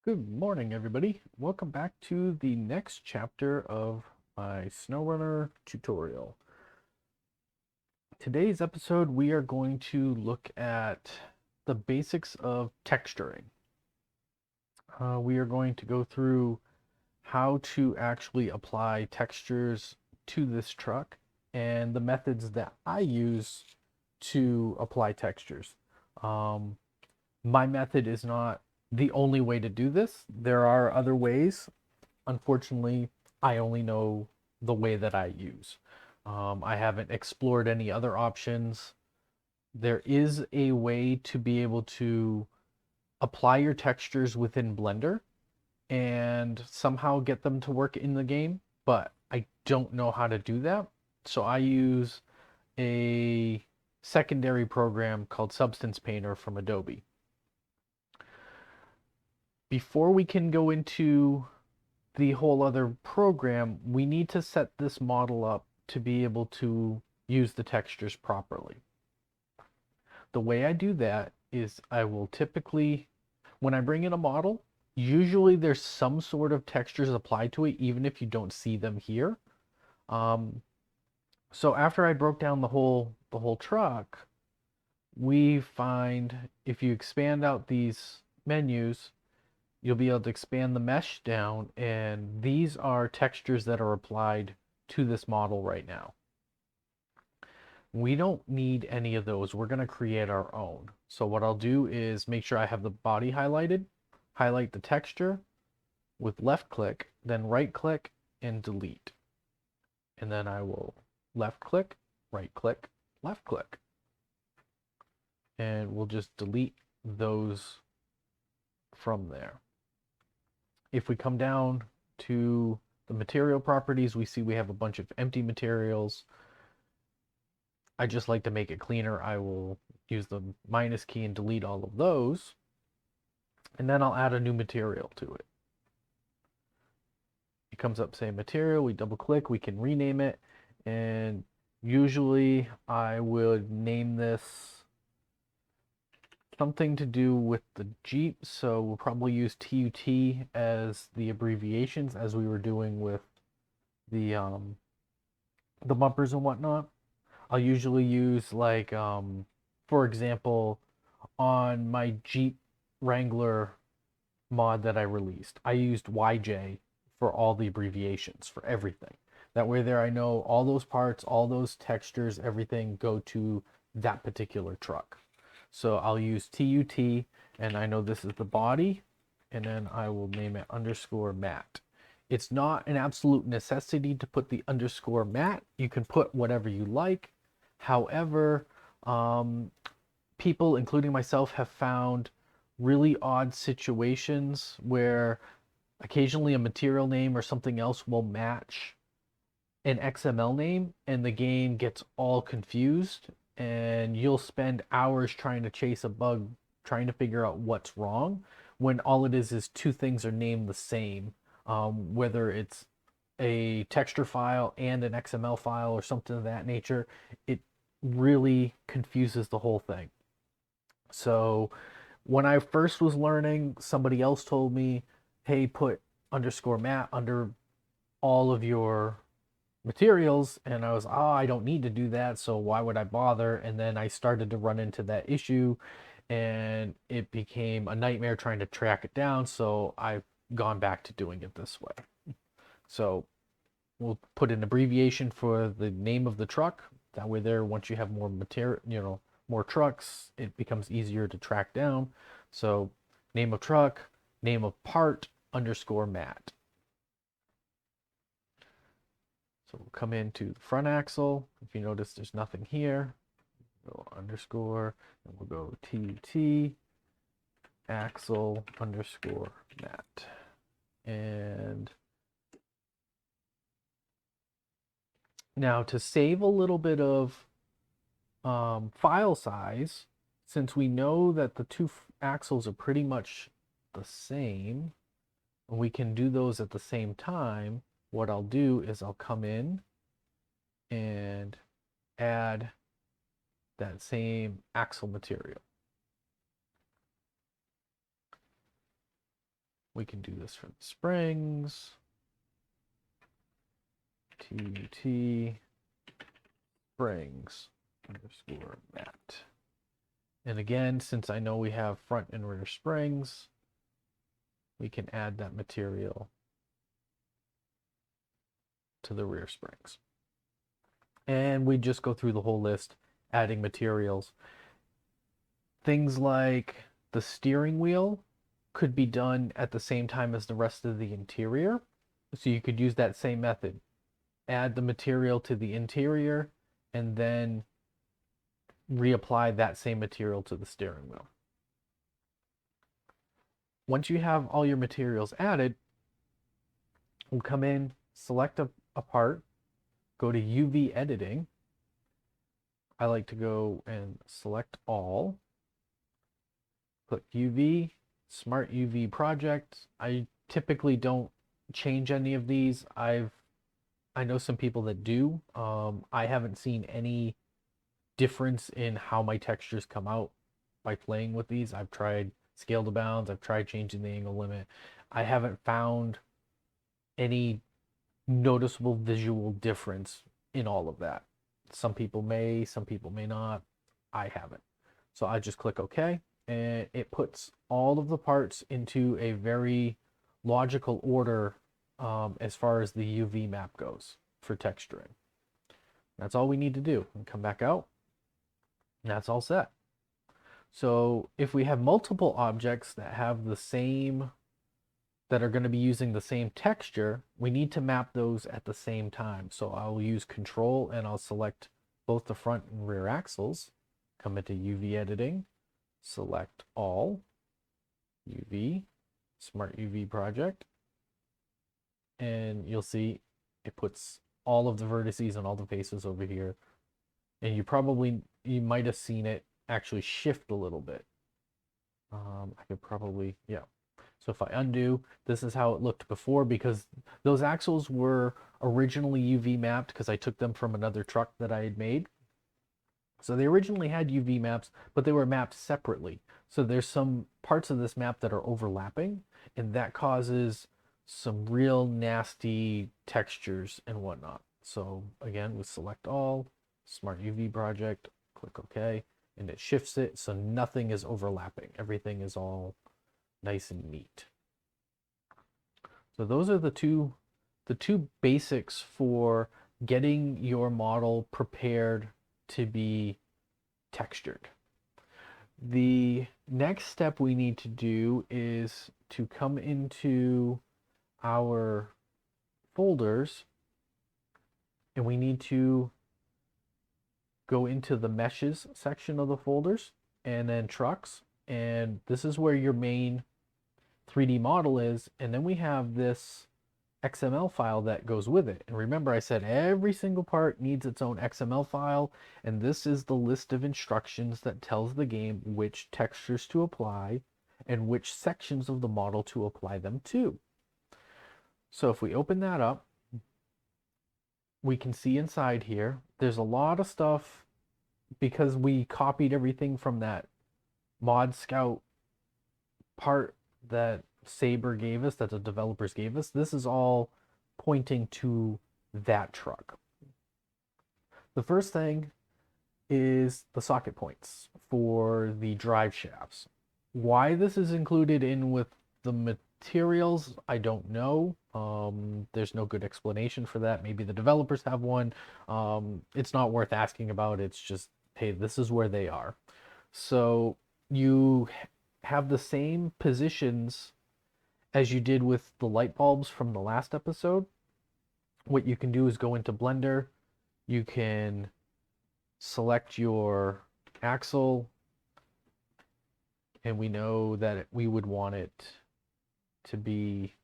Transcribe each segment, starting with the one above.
Good morning, everybody. Welcome back to the next chapter of my SnowRunner tutorial. Today's episode, we are going to look at the basics of texturing. We are going to go through how to actually apply textures to this truck and the methods that I use to apply textures. Um, my method is not the only way to do this. There are other ways. Unfortunately, I only know the way that I use. I haven't explored any other options. There is a way to be able to apply your textures within Blender and somehow get them to work in the game, but I don't know how to do that. So I use a secondary program called Substance Painter from Adobe. Before we can go into the whole other program, we need to set this model up to be able to use the textures properly. The way I do that is I will typically, when I bring in a model, usually there's some sort of textures applied to it, even if you don't see them here. Um, so after I broke down the whole truck, we find if you expand out these menus, you'll be able to expand the mesh down, and these are textures that are applied to this model right now. We don't need any of those. We're going to create our own. So what I'll do is make sure I have the body highlighted, highlight the texture with left click, then right click and delete. And then I will left click, right click, left click. And we'll just delete those from there. If we come down to the material properties, we see we have a bunch of empty materials. I just like to make it cleaner. I will use the minus key and delete all of those. And then I'll add a new material to it. It comes up saying material, we double click, we can rename it. And usually I would name this something to do with the Jeep. So we'll probably use TUT as the abbreviations as we were doing with the bumpers and whatnot. I'll usually use like for example, on my Jeep Wrangler mod that I released, I used YJ for all the abbreviations for everything. That way there I know all those parts, all those textures, everything go to that particular truck. So I'll use TUT, and I know this is the body, and then I will name it underscore matte. It's not an absolute necessity to put the underscore matte. You can put whatever you like. However, people, including myself, have found really odd situations where occasionally a material name or something else will match an XML name and the game gets all confused, and you'll spend hours trying to chase a bug, trying to figure out what's wrong when all it is two things are named the same, whether it's a texture file and an XML file or something of that nature. It really confuses the whole thing. So when I first was learning, somebody else told me, hey, put underscore matte under all of your materials. And I was, oh, I don't need to do that. So why would I bother? And then I started to run into that issue and it became a nightmare trying to track it down. So I've gone back to doing it this way. So we'll put an abbreviation for the name of the truck. That way there, once you have more material, more trucks, it becomes easier to track down. So name of truck, name of part, underscore matte. So we'll come into the front axle. If you notice, there's nothing here. Go underscore, and we'll go TUT axle underscore matte. And now to save a little bit of file size, since we know that the two axles are pretty much the same, and we can do those at the same time, what I'll do is I'll come in and add that same axle material. We can do this for the springs. TUT springs underscore mat. And again, since I know we have front and rear springs, we can add that material to the rear springs. And we just go through the whole list, adding materials. Things like the steering wheel could be done at the same time as the rest of the interior. So you could use that same method. Add the material to the interior and then reapply that same material to the steering wheel. Once you have all your materials added, we'll come in, select a part, go to UV editing. I like to go and select all, click UV, Smart UV project. I typically don't change any of these. I know some people that do. I haven't seen any difference in how my textures come out by playing with these. I've tried scale to bounds, I've tried changing the angle limit. I haven't found any noticeable visual difference in all of that. Some people may, some people may not. I haven't. So I just click OK, and it puts all of the parts into a very logical order as far as the UV map goes for texturing. That's all we need to do. And come back out, and that's all set. So if we have multiple objects that have the same, that are going to be using the same texture, we need to map those at the same time. So I'll use Control and I'll select both the front and rear axles, come into UV editing, select all, UV, Smart UV project, and you'll see it puts all of the vertices and all the faces over here. And you might have seen it actually shift a little bit. I could probably, yeah. So if I undo, this is how it looked before, because those axles were originally UV mapped because I took them from another truck that I had made. So they originally had UV maps, but they were mapped separately. So there's some parts of this map that are overlapping, and that causes some real nasty textures and whatnot. So again, we select all, Smart UV project, click OK, and it shifts it so nothing is overlapping. Everything is all nice and neat. So those are the two basics for getting your model prepared to be textured. The next step we need to do is to come into our folders, and we need to go into the meshes section of the folders and then trucks, and this is where your main 3D model is, and then we have this XML file that goes with it. And remember, I said every single part needs its own XML file, and this is the list of instructions that tells the game which textures to apply and which sections of the model to apply them to. So if we open that up, we can see inside here, there's a lot of stuff because we copied everything from that Mod Scout part that Saber gave us, that the developers gave us. This is all pointing to that truck. The first thing is the socket points for the drive shafts. Why this is included in with the materials, I don't know. There's no good explanation for that. Maybe the developers have one. It's not worth asking about. It's just, hey, this is where they are. So you have the same positions as you did with the light bulbs from the last episode. What you can do is go into Blender. You can select your axle, and we know that we would want it to be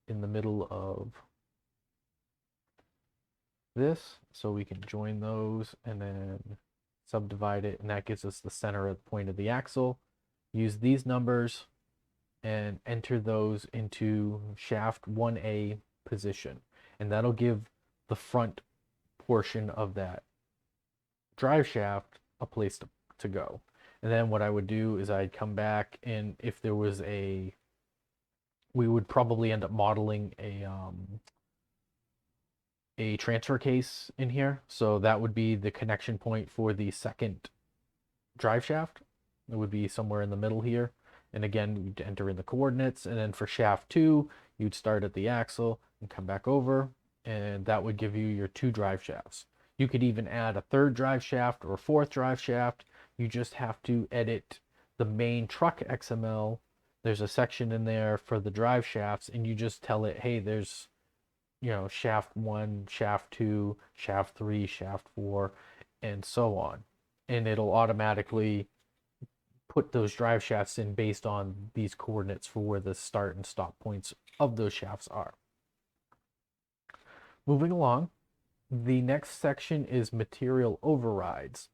in the middle of this, so we can join those and then subdivide it, and that gives us the center of the point of the axle. Use these numbers and enter those into shaft 1A position, and that'll give the front portion of that drive shaft a place to go. And then what I would do is I'd come back, and if there was a we would probably end up modeling a transfer case in here. So that would be the connection point for the second drive shaft. It would be somewhere in the middle here. And again, you'd enter in the coordinates. And then for shaft 2, you'd start at the axle and come back over. And that would give you your 2 drive shafts. You could even add a 3rd drive shaft or a 4th drive shaft. You just have to edit the main truck XML. There's a section in there for the drive shafts, and you just tell it, hey, there's, shaft 1, shaft 2, shaft 3, shaft 4, and so on. And it'll automatically put those drive shafts in based on these coordinates for where the start and stop points of those shafts are. Moving along, the next section is material overrides.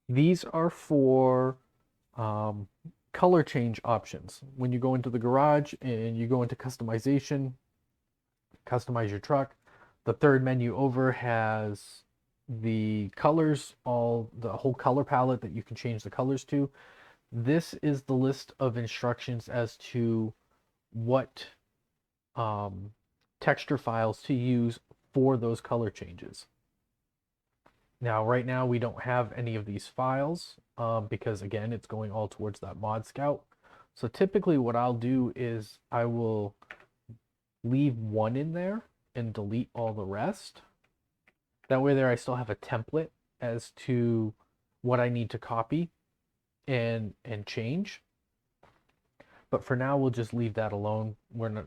These are for color change options. When you go into the garage and you go into customization, customize your truck, the 3rd menu over has the colors, the whole color palette that you can change the colors to. This is the list of instructions as to what texture files to use for those color changes. Now, right now, we don't have any of these files because, again, it's going all towards that mod scout. So typically what I'll do is I will leave one in there and delete all the rest. That way there I still have a template as to what I need to copy and change. But for now, we'll just leave that alone. When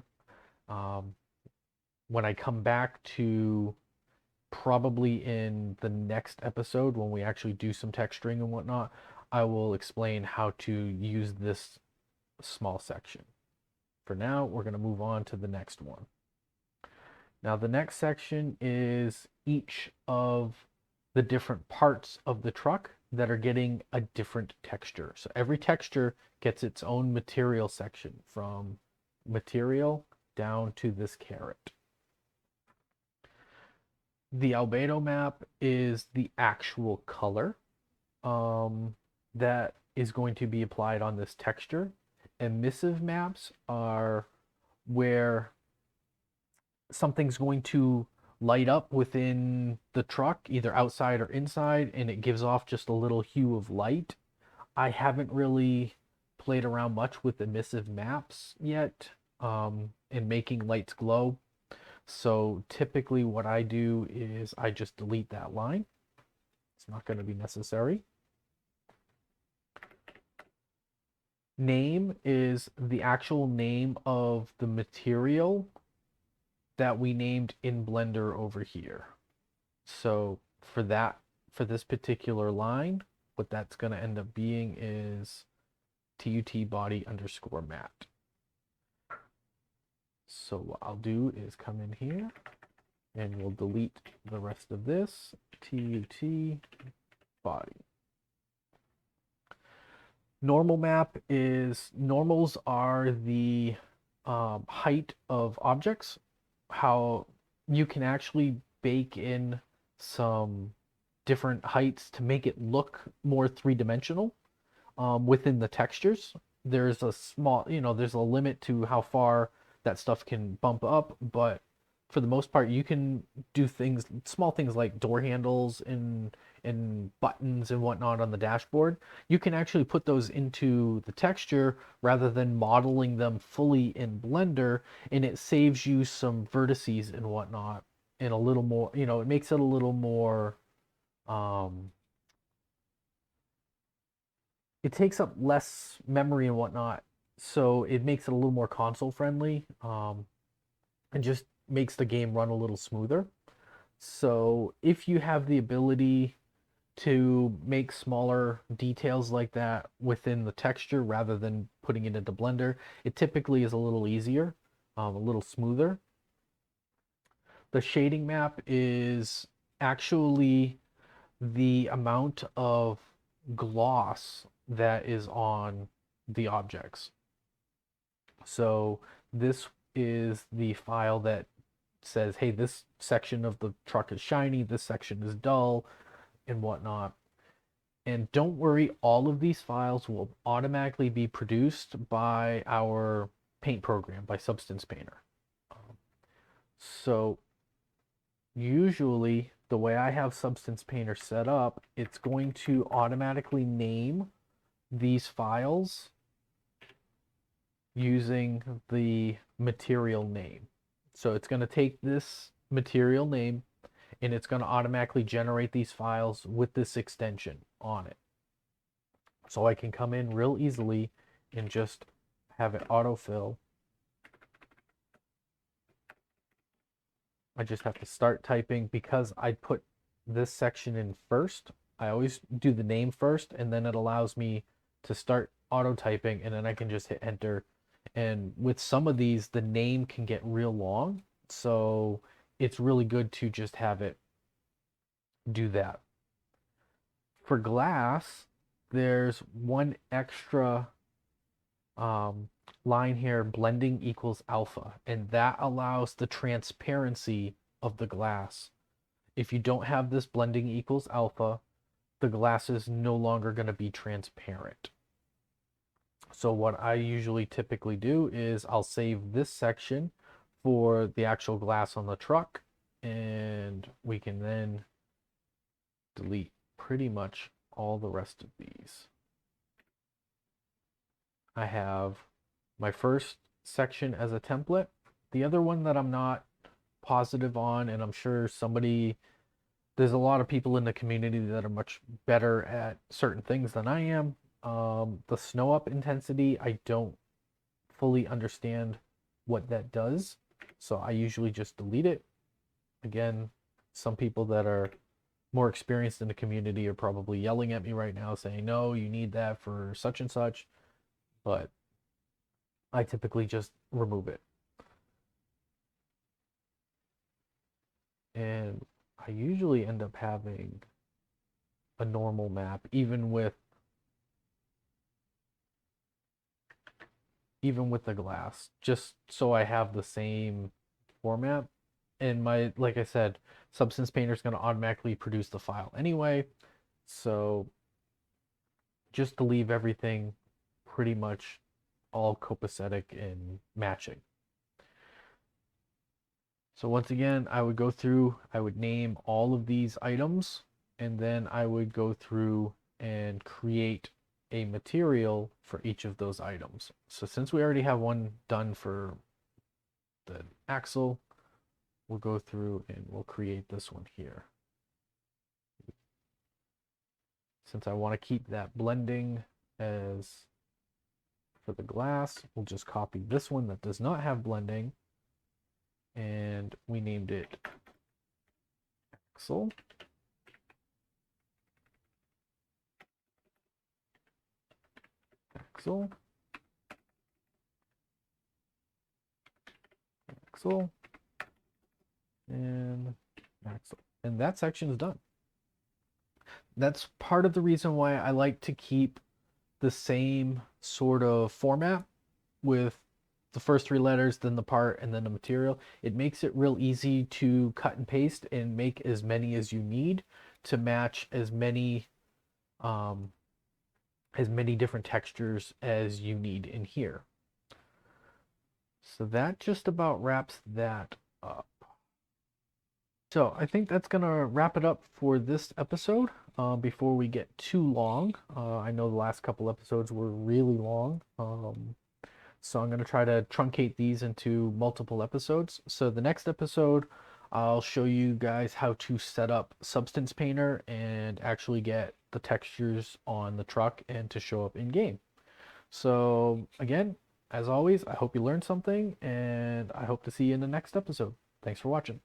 I come back to probably in the next episode, when we actually do some texturing and whatnot, I will explain how to use this small section. For now, we're going to move on to the next one. Now, the next section is each of the different parts of the truck that are getting a different texture. So every texture gets its own material section, from material down to this caret. The albedo map is the actual color that is going to be applied on this texture. Emissive maps are where something's going to light up within the truck, either outside or inside, and it gives off just a little hue of light. I haven't really played around much with emissive maps yet in making lights glow. So typically what I do is I just delete that line. It's not going to be necessary. Name is the actual name of the material that we named in Blender over here. So for this particular line, what that's going to end up being is TUT body underscore mat. So what I'll do is come in here and we'll delete the rest of this, TUT body. Normal map is, normals are the height of objects. How you can actually bake in some different heights to make it look more three-dimensional within the textures. There's a small, there's a limit to how far that stuff can bump up, but for the most part, you can do things, small things like door handles and buttons and whatnot on the dashboard. You can actually put those into the texture rather than modeling them fully in Blender, and it saves you some vertices and whatnot, and a little more, it makes it a little more, it takes up less memory and whatnot, so it makes it a little more console friendly, and just makes the game run a little smoother. So if you have the ability to make smaller details like that within the texture rather than putting it into Blender, it typically is a little easier, a little smoother. The shading map is actually the amount of gloss that is on the objects. So this is the file that says, hey, this section of the truck is shiny, this section is dull, and whatnot. And don't worry, all of these files will automatically be produced by our paint program by Substance Painter. So usually the way I have Substance Painter set up, it's going to automatically name these files using the material name. So it's going to take this material name and it's going to automatically generate these files with this extension on it. So I can come in real easily and just have it autofill. I just have to start typing because I put this section in first. I always do the name first, and then it allows me to start auto typing, and then I can just hit enter. And with some of these, the name can get real long, so it's really good to just have it do that. For glass, there's one extra line here, blending equals alpha, and that allows the transparency of the glass. If you don't have this blending equals alpha, the glass is no longer going to be transparent. So what I usually typically do is I'll save this section for the actual glass on the truck, and we can then delete pretty much all the rest of these. I have my first section as a template. The other one that I'm not positive on, and I'm sure there's a lot of people in the community that are much better at certain things than I am. The snow up intensity, I don't fully understand what that does, so I usually just delete it. Again, some people that are more experienced in the community are probably yelling at me right now saying, no, you need that for such and such, but I typically just remove it. And I usually end up having a normal map, even with the glass, just so I have the same format. And like I said, Substance Painter is going to automatically produce the file anyway, so just to leave everything pretty much all copacetic and matching. So once again, I would go through, I would name all of these items, and then I would go through and create a material for each of those items. So since we already have one done for the axle, we'll go through and we'll create this one here. Since I want to keep that blending as for the glass, we'll just copy this one that does not have blending, and we named it axle. Axle. Axle. And axle. And that section is done. That's part of the reason why I like to keep the same sort of format with the first three letters, then the part, and then the material. It makes it real easy to cut and paste and make as many as you need to match as many different textures as you need in here. So that just about wraps that up. So I think that's gonna wrap it up for this episode. Before we get too long, I know the last couple episodes were really long, so I'm gonna try to truncate these into multiple episodes. So the next episode, I'll show you guys how to set up Substance Painter and actually get the textures on the truck and to show up in game. So again, as always, I hope you learned something, and I hope to see you in the next episode. Thanks for watching.